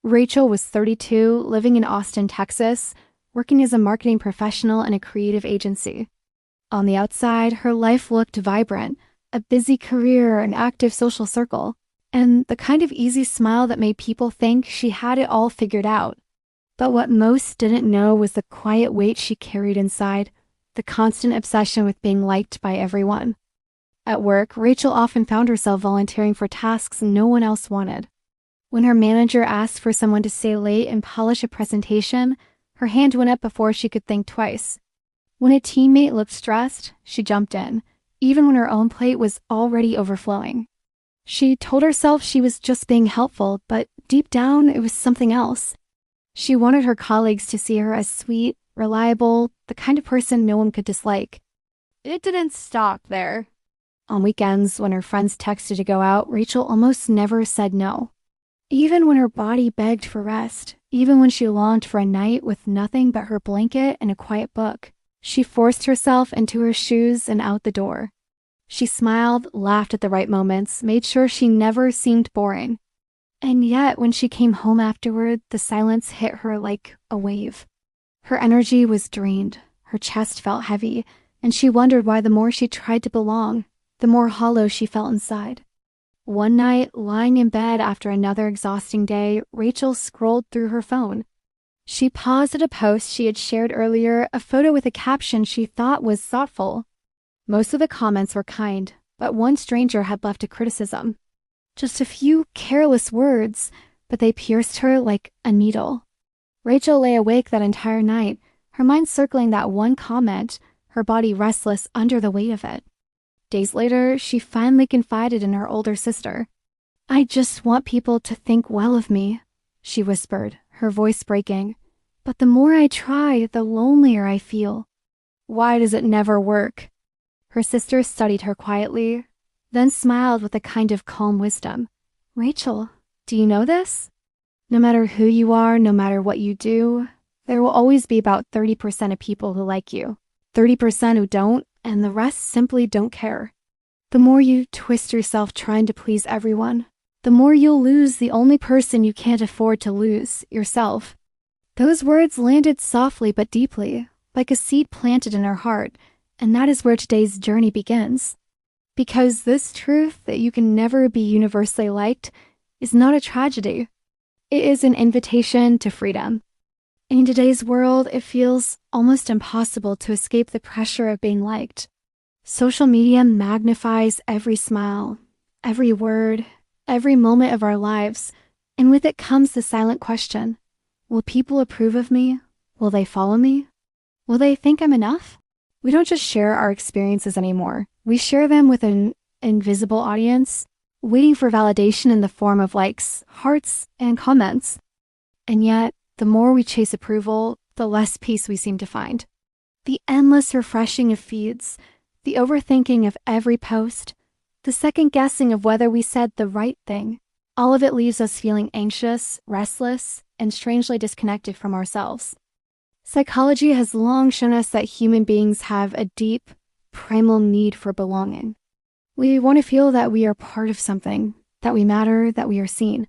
Rachel was 32, living in Austin, Texas, working as a marketing professional in a creative agency. On the outside, her life looked vibrant, a busy career, an active social circle, and the kind of easy smile that made people think she had it all figured out. But what most didn't know was the quiet weight she carried inside, the constant obsession with being liked by everyone. At work, Rachel often found herself volunteering for tasks no one else wanted. When her manager asked for someone to stay late and polish a presentation, her hand went up before she could think twice. When a teammate looked stressed, she jumped in, even when her own plate was already overflowing. She told herself she was just being helpful, but deep down, it was something else. She wanted her colleagues to see her as sweet, reliable, the kind of person no one could dislike. It didn't stop there. On weekends, when her friends texted to go out, Rachel almost never said no. Even when her body begged for rest, even when she longed for a night with nothing but her blanket and a quiet book, she forced herself into her shoes and out the door. She smiled, laughed at the right moments, made sure she never seemed boring. And yet, when she came home afterward, the silence hit her like a wave. Her energy was drained, her chest felt heavy, and she wondered why the more she tried to belong, the more hollow she felt inside. One night, lying in bed after another exhausting day, Rachel scrolled through her phone. She paused at a post she had shared earlier, a photo with a caption she thought was thoughtful. Most of the comments were kind, but one stranger had left a criticism. Just a few careless words, but they pierced her like a needle. Rachel lay awake that entire night, her mind circling that one comment, her body restless under the weight of it. Days later, she finally confided in her older sister. "I just want people to think well of me," she whispered, her voice breaking. "But the more I try, the lonelier I feel. Why does it never work?" Her sister studied her quietly, then smiled with a kind of calm wisdom. "Rachel, do you know this? No matter who you are, no matter what you do, there will always be about 30% of people who like you, 30% who don't, and the rest simply don't care. The more you twist yourself trying to please everyone, the more you'll lose the only person you can't afford to lose, yourself." Those words landed softly but deeply, like a seed planted in her heart, and that is where today's journey begins. Because this truth that you can never be universally liked is not a tragedy. It is an invitation to freedom. In today's world, it feels almost impossible to escape the pressure of being liked. Social media magnifies every smile, every word, every moment of our lives, and with it comes the silent question: will people approve of me? Will they follow me? Will they think I'm enough? We don't just share our experiences anymore. We share them with an invisible audience, waiting for validation in the form of likes, hearts, and comments. And yet, the more we chase approval, the less peace we seem to find. The endless refreshing of feeds, the overthinking of every post, the second guessing of whether we said the right thing, all of it leaves us feeling anxious, restless, and strangely disconnected from ourselves. Psychology has long shown us that human beings have a deep, primal need for belonging. We want to feel that we are part of something, that we matter, that we are seen.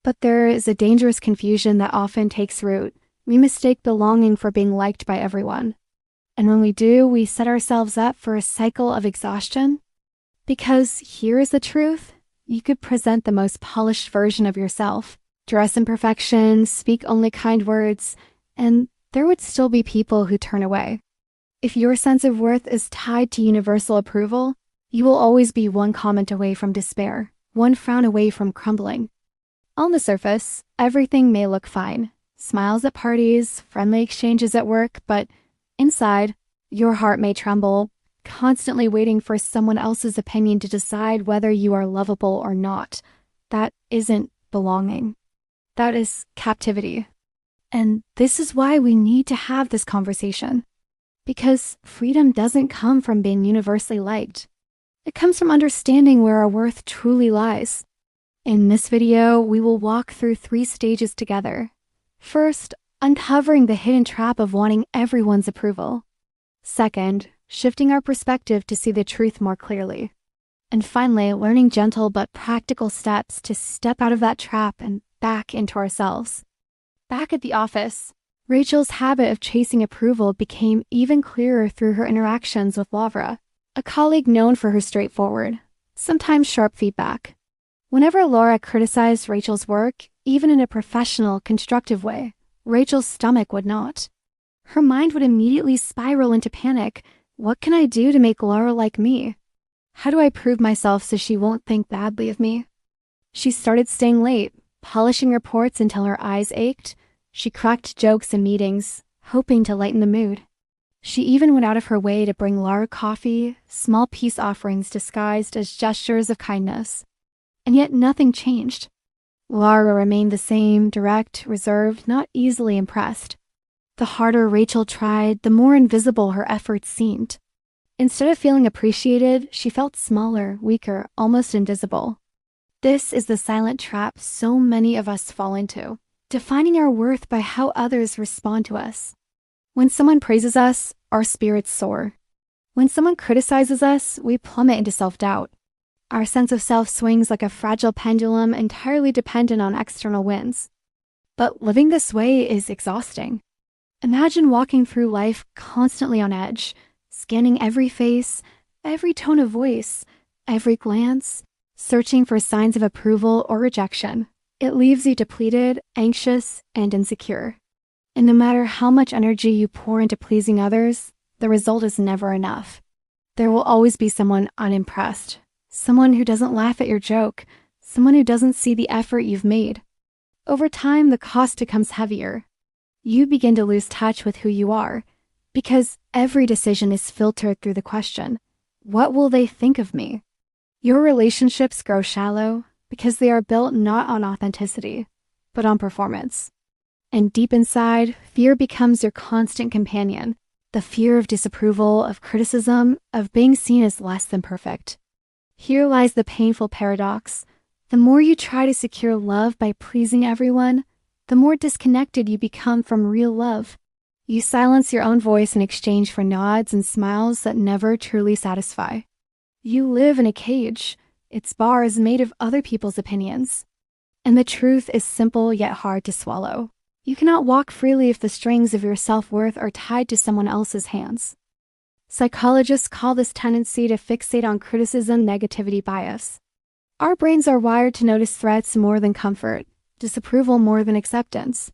But there is a dangerous confusion that often takes root. We mistake belonging for being liked by everyone. And when we do, we set ourselves up for a cycle of exhaustion. Because here is the truth: you could present the most polished version of yourself, dress in perfection, speak only kind words, and there would still be people who turn away. If your sense of worth is tied to universal approval, you will always be one comment away from despair, one frown away from crumbling. On the surface, everything may look fine. Smiles at parties, friendly exchanges at work, but inside, your heart may tremble, constantly waiting for someone else's opinion to decide whether you are lovable or not. That isn't belonging. That is captivity. And this is why we need to have this conversation. Because freedom doesn't come from being universally liked. It comes from understanding where our worth truly lies. In this video, we will walk through 3 stages together. First, uncovering the hidden trap of wanting everyone's approval. Second, shifting our perspective to see the truth more clearly. And finally, learning gentle but practical steps to step out of that trap and back into ourselves. Back at the office, Rachel's habit of chasing approval became even clearer through her interactions with Laura, a colleague known for her straightforward, sometimes sharp feedback. Whenever Laura criticized Rachel's work, even in a professional, constructive way, Rachel's stomach would not. Her mind would immediately spiral into panic. What can I do to make Laura like me? How do I prove myself so she won't think badly of me? She started staying late, polishing reports until her eyes ached. She cracked jokes in meetings, hoping to lighten the mood. She even went out of her way to bring Laura coffee, small peace offerings disguised as gestures of kindness. And yet nothing changed. Laura remained the same, direct, reserved, not easily impressed. The harder Rachel tried, the more invisible her efforts seemed. Instead of feeling appreciated, she felt smaller, weaker, almost invisible. This is the silent trap so many of us fall into, defining our worth by how others respond to us. When someone praises us, our spirits soar. When someone criticizes us, we plummet into self-doubt. Our sense of self swings like a fragile pendulum, entirely dependent on external winds. But living this way is exhausting. Imagine walking through life constantly on edge, scanning every face, every tone of voice, every glance, searching for signs of approval or rejection. It leaves you depleted, anxious, and insecure. And no matter how much energy you pour into pleasing others, the result is never enough. There will always be someone unimpressed, someone who doesn't laugh at your joke, someone who doesn't see the effort you've made. Over time, the cost becomes heavier. You begin to lose touch with who you are, because every decision is filtered through the question, what will they think of me? Your relationships grow shallow because they are built not on authenticity, but on performance. And deep inside, fear becomes your constant companion, the fear of disapproval, of criticism, of being seen as less than perfect. Here lies the painful paradox. The more you try to secure love by pleasing everyone, the more disconnected you become from real love. You silence your own voice in exchange for nods and smiles that never truly satisfy. You live in a cage, its bars made of other people's opinions. And the truth is simple yet hard to swallow. You cannot walk freely if the strings of your self-worth are tied to someone else's hands. Psychologists call this tendency to fixate on criticism negativity bias. Our brains are wired to notice threats more than comfort, disapproval more than acceptance.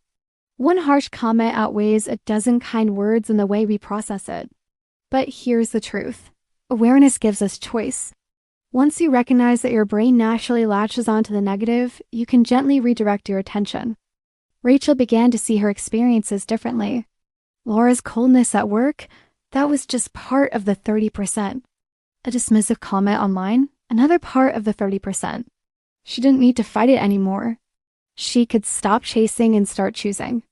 One harsh comment outweighs a dozen kind words in the way we process it. But here's the truth. Awareness gives us choice. Once you recognize that your brain naturally latches onto the negative, you can gently redirect your attention. Rachel began to see her experiences differently. Laura's coldness at work, that was just part of the 30%. A dismissive comment online, another part of the 30%. She didn't need to fight it anymore. She could stop chasing and start choosing.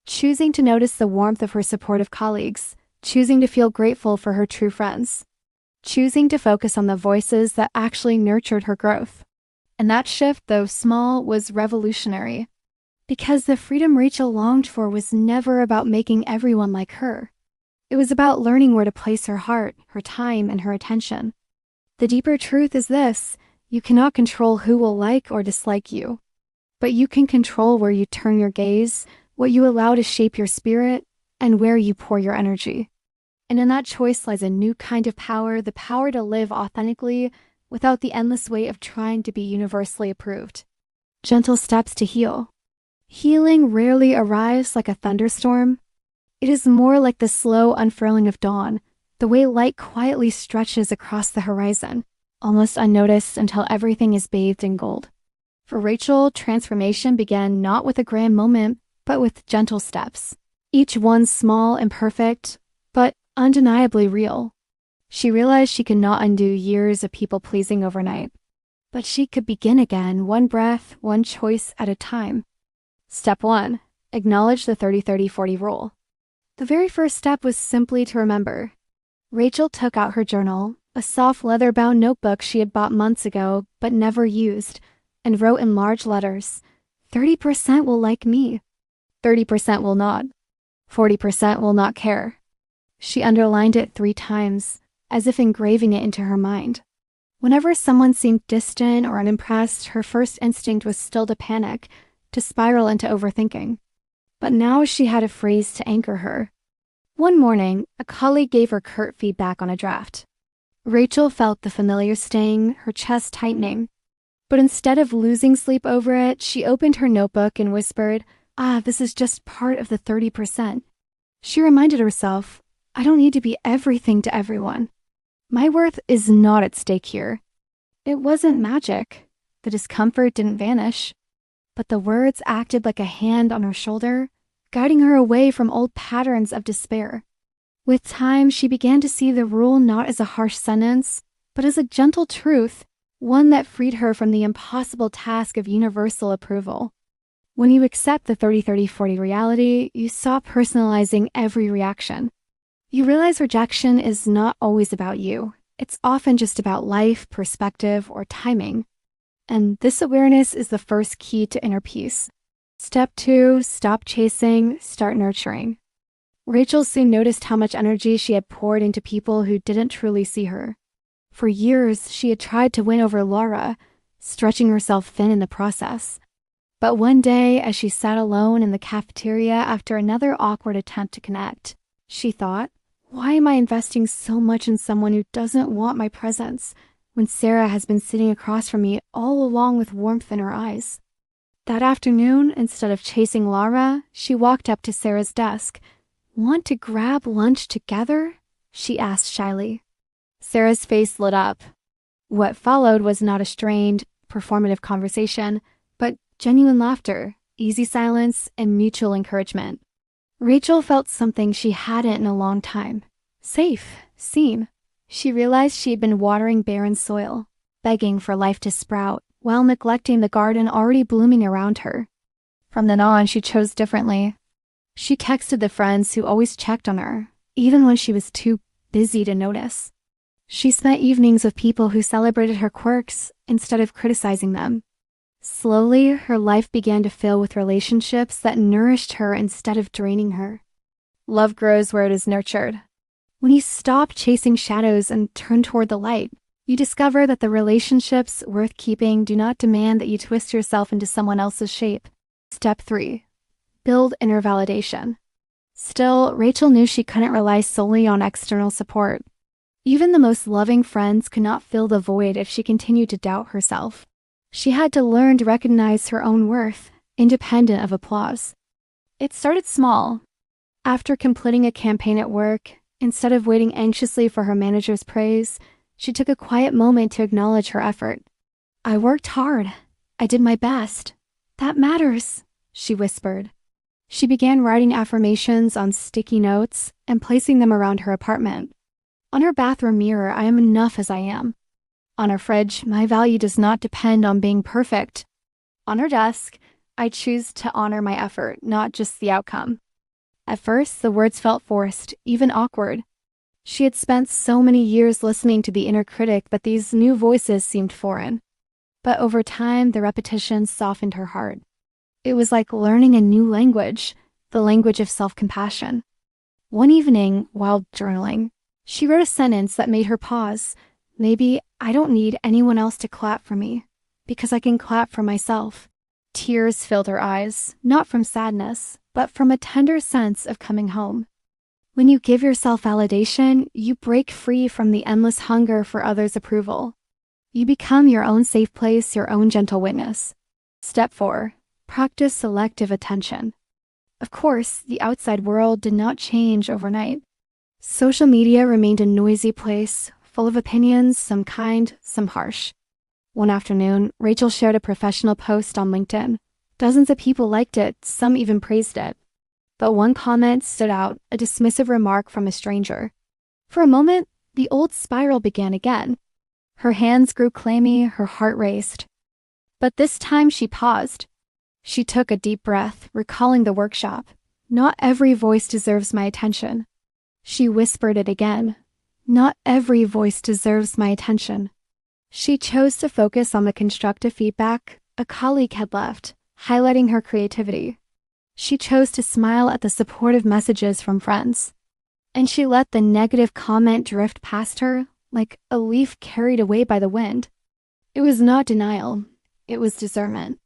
Choosing to notice the warmth of her supportive colleagues, choosing to feel grateful for her true friends, choosing to focus on the voices that actually nurtured her growth. And that shift, though small, was revolutionary. Because the freedom Rachel longed for was never about making everyone like her. It was about learning where to place her heart, her time, and her attention. The deeper truth is this: you cannot control who will like or dislike you. But you can control where you turn your gaze, what you allow to shape your spirit, and where you pour your energy. And in that choice lies a new kind of power, the power to live authentically without the endless weight of trying to be universally approved. Gentle steps to heal. Healing rarely arrives like a thunderstorm. It is more like the slow unfurling of dawn, the way light quietly stretches across the horizon, almost unnoticed until everything is bathed in gold. For Rachel, transformation began not with a grand moment, but with gentle steps, each one small and imperfect, but undeniably real. She realized she could not undo years of people-pleasing overnight, but she could begin again, one breath, one choice at a time. Step 1. Acknowledge the 30-30-40 rule. The very first step was simply to remember. Rachel took out her journal, a soft leather-bound notebook she had bought months ago but never used, and wrote in large letters, 30% will like me, 30% will not, 40% will not care. She underlined it 3 times, as if engraving it into her mind. Whenever someone seemed distant or unimpressed, her first instinct was still to panic, to spiral into overthinking. But now she had a phrase to anchor her. One morning, a colleague gave her curt feedback on a draft. Rachel felt the familiar sting, her chest tightening. But instead of losing sleep over it, she opened her notebook and whispered, this is just part of the 30%. She reminded herself, I don't need to be everything to everyone. My worth is not at stake here. It wasn't magic. The discomfort didn't vanish. But the words acted like a hand on her shoulder, guiding her away from old patterns of despair. With time, she began to see the rule not as a harsh sentence, but as a gentle truth, one that freed her from the impossible task of universal approval. When you accept the 30-30-40 reality, you stop personalizing every reaction. You realize rejection is not always about you. It's often just about life, perspective, or timing. And this awareness is the first key to inner peace. Step 2, stop chasing, start nurturing. Rachel soon noticed how much energy she had poured into people who didn't truly see her. For years, she had tried to win over Laura, stretching herself thin in the process. But one day, as she sat alone in the cafeteria after another awkward attempt to connect, she thought, why am I investing so much in someone who doesn't want my presence when Sarah has been sitting across from me all along with warmth in her eyes? That afternoon, instead of chasing Laura, she walked up to Sarah's desk. Want to grab lunch together? She asked shyly. Sarah's face lit up. What followed was not a strained, performative conversation, but genuine laughter, easy silence, and mutual encouragement. Rachel felt something she hadn't in a long time. Safe, seen. She realized she had been watering barren soil, begging for life to sprout, while neglecting the garden already blooming around her. From then on, she chose differently. She texted the friends who always checked on her, even when she was too busy to notice. She spent evenings with people who celebrated her quirks instead of criticizing them. Slowly, her life began to fill with relationships that nourished her instead of draining her. Love grows where it is nurtured. When you stop chasing shadows and turn toward the light, you discover that the relationships worth keeping do not demand that you twist yourself into someone else's shape. Step 3. Build inner validation. Still, Rachel knew she couldn't rely solely on external support. Even the most loving friends could not fill the void if she continued to doubt herself. She had to learn to recognize her own worth, independent of applause. It started small. After completing a campaign at work, instead of waiting anxiously for her manager's praise, she took a quiet moment to acknowledge her effort. I worked hard. I did my best. That matters, she whispered. She began writing affirmations on sticky notes and placing them around her apartment. On her bathroom mirror, I am enough as I am. On her fridge, my value does not depend on being perfect. On her desk, I choose to honor my effort, not just the outcome. At first, the words felt forced, even awkward. She had spent so many years listening to the inner critic that these new voices seemed foreign. But over time, the repetition softened her heart. It was like learning a new language, the language of self-compassion. One evening, while journaling, she wrote a sentence that made her pause. Maybe I don't need anyone else to clap for me, because I can clap for myself. Tears filled her eyes, not from sadness, but from a tender sense of coming home. When you give yourself validation, you break free from the endless hunger for others' approval. You become your own safe place, your own gentle witness. Step 4. Practice selective attention. Of course, the outside world did not change overnight. Social media remained a noisy place, full of opinions, some kind, some harsh. One afternoon, Rachel shared a professional post on LinkedIn. Dozens of people liked it, some even praised it. But one comment stood out, a dismissive remark from a stranger. For a moment, the old spiral began again. Her hands grew clammy, her heart raced. But this time she paused. She took a deep breath, recalling the workshop. Not every voice deserves my attention. She whispered it again. Not every voice deserves my attention. She chose to focus on the constructive feedback a colleague had left, highlighting her creativity. She chose to smile at the supportive messages from friends. And she let the negative comment drift past her like a leaf carried away by the wind. It was not denial. It was discernment.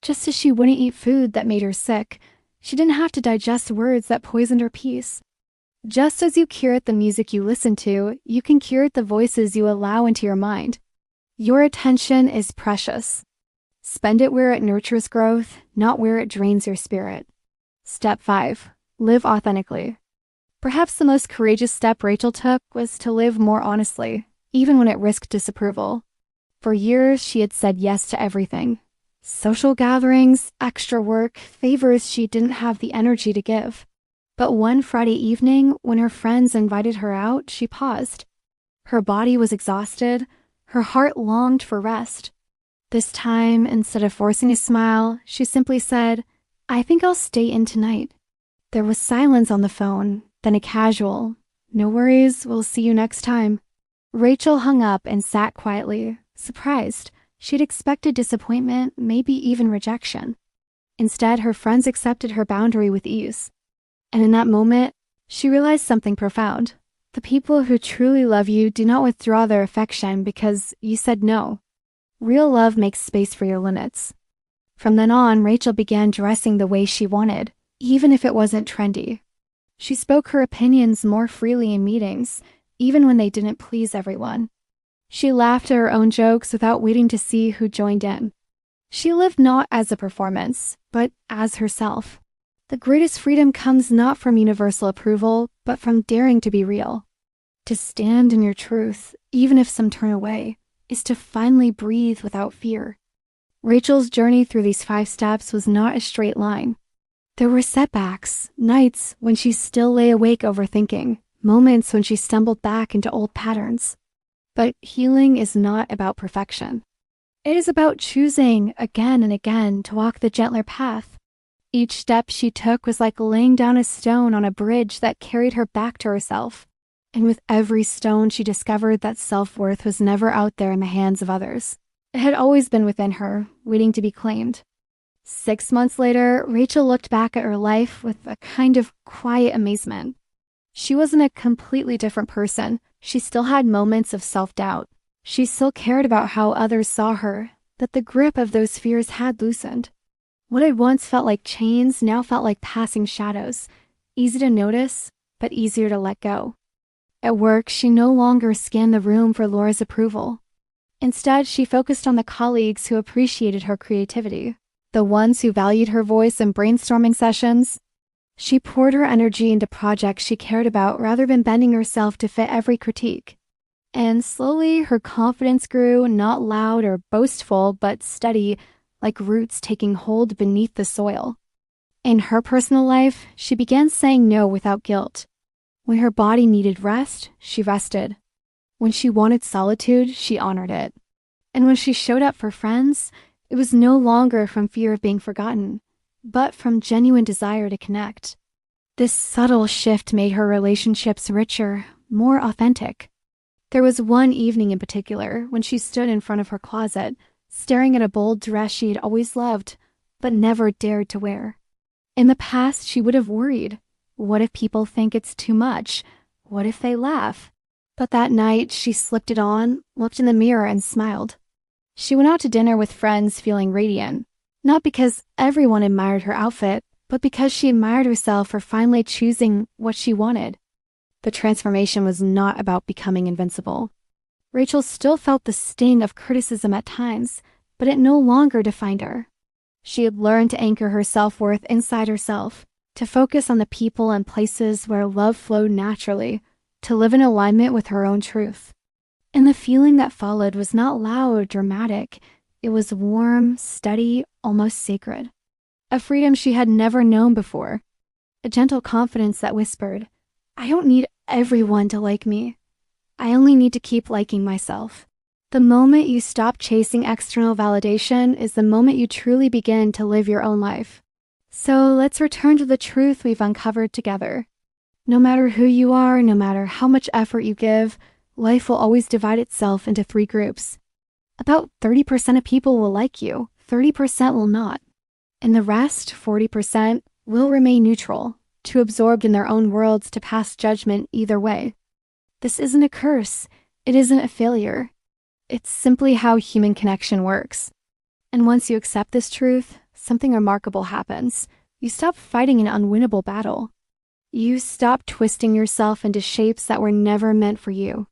Just as she wouldn't eat food that made her sick, she didn't have to digest words that poisoned her peace. Just as you curate the music you listen to, you can curate the voices you allow into your mind. Your attention is precious. Spend it where it nurtures growth, not where it drains your spirit. Step 5. Live authentically. Perhaps the most courageous step Rachel took was to live more honestly, even when it risked disapproval. For years, she had said yes to everything. Social gatherings, extra work, favors she didn't have the energy to give. But one Friday evening, when her friends invited her out, she paused. Her body was exhausted. Her heart longed for rest. This time, instead of forcing a smile, she simply said, "I think I'll stay in tonight." There was silence on the phone, then a casual, "No worries, we'll see you next time." Rachel hung up and sat quietly, surprised. She'd expected disappointment, maybe even rejection. Instead, her friends accepted her boundary with ease. And in that moment, she realized something profound. The people who truly love you do not withdraw their affection because you said no. Real love makes space for your limits. From then on, Rachel began dressing the way she wanted, even if it wasn't trendy. She spoke her opinions more freely in meetings, even when they didn't please everyone. She laughed at her own jokes without waiting to see who joined in. She lived not as a performance, but as herself. The greatest freedom comes not from universal approval, but from daring to be real. To stand in your truth, even if some turn away, is to finally breathe without fear. Rachel's journey through these 5 steps was not a straight line. There were setbacks, nights when she still lay awake overthinking, moments when she stumbled back into old patterns. But healing is not about perfection. It is about choosing again and again to walk the gentler path. Each step she took was like laying down a stone on a bridge that carried her back to herself. And with every stone, she discovered that self-worth was never out there in the hands of others. It had always been within her, waiting to be claimed. 6 months later, Rachel looked back at her life with a kind of quiet amazement. She wasn't a completely different person. She still had moments of self-doubt. She still cared about how others saw her, that the grip of those fears had loosened. What had once felt like chains now felt like passing shadows, easy to notice, but easier to let go. At work, she no longer scanned the room for Laura's approval. Instead, she focused on the colleagues who appreciated her creativity, the ones who valued her voice in brainstorming sessions. She poured her energy into projects she cared about rather than bending herself to fit every critique. And slowly, her confidence grew, not loud or boastful, but steady, like roots taking hold beneath the soil. In her personal life, she began saying no without guilt. When her body needed rest, she rested. When she wanted solitude, she honored it. And when she showed up for friends, it was no longer from fear of being forgotten, but from genuine desire to connect. This subtle shift made her relationships richer, more authentic. There was one evening in particular when she stood in front of her closet, staring at a bold dress she had always loved, but never dared to wear. In the past, she would have worried. What if people think it's too much? What if they laugh? But that night, she slipped it on, looked in the mirror, and smiled. She went out to dinner with friends feeling radiant, not because everyone admired her outfit, but because she admired herself for finally choosing what she wanted. The transformation was not about becoming invincible. Rachel still felt the sting of criticism at times, but it no longer defined her. She had learned to anchor her self-worth inside herself, to focus on the people and places where love flowed naturally, to live in alignment with her own truth. And the feeling that followed was not loud or dramatic. It was warm, steady, almost sacred. A freedom she had never known before. A gentle confidence that whispered, "I don't need everyone to like me. I only need to keep liking myself." The moment you stop chasing external validation is the moment you truly begin to live your own life. So let's return to the truth we've uncovered together. No matter who you are, no matter how much effort you give, life will always divide itself into 3 groups. About 30% of people will like you, 30% will not. And the rest, 40%, will remain neutral, too absorbed in their own worlds to pass judgment either way. This isn't a curse. It isn't a failure. It's simply how human connection works. And once you accept this truth, something remarkable happens. You stop fighting an unwinnable battle. You stop twisting yourself into shapes that were never meant for you.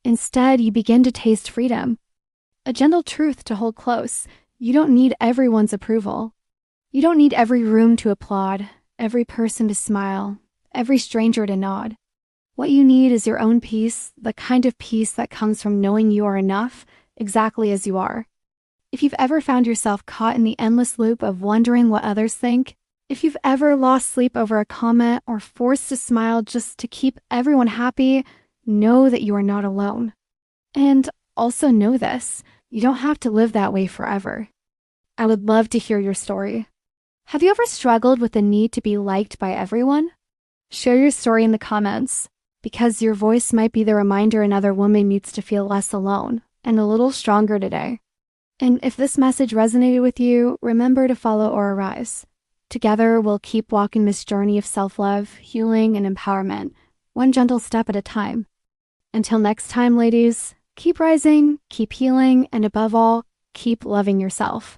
Instead, you begin to taste freedom. A gentle truth to hold close. You don't need everyone's approval. You don't need every room to applaud, every person to smile, every stranger to nod. What you need is your own peace, the kind of peace that comes from knowing you are enough, exactly as you are. If you've ever found yourself caught in the endless loop of wondering what others think, if you've ever lost sleep over a comment or forced to smile just to keep everyone happy, know that you are not alone. And also know this, you don't have to live that way forever. I would love to hear your story. Have you ever struggled with the need to be liked by everyone? Share your story in the comments, because your voice might be the reminder another woman needs to feel less alone and a little stronger today. And if this message resonated with you, remember to follow or Rise. Together, we'll keep walking this journey of self-love, healing, and empowerment, one gentle step at a time. Until next time, ladies, keep rising, keep healing, and above all, keep loving yourself.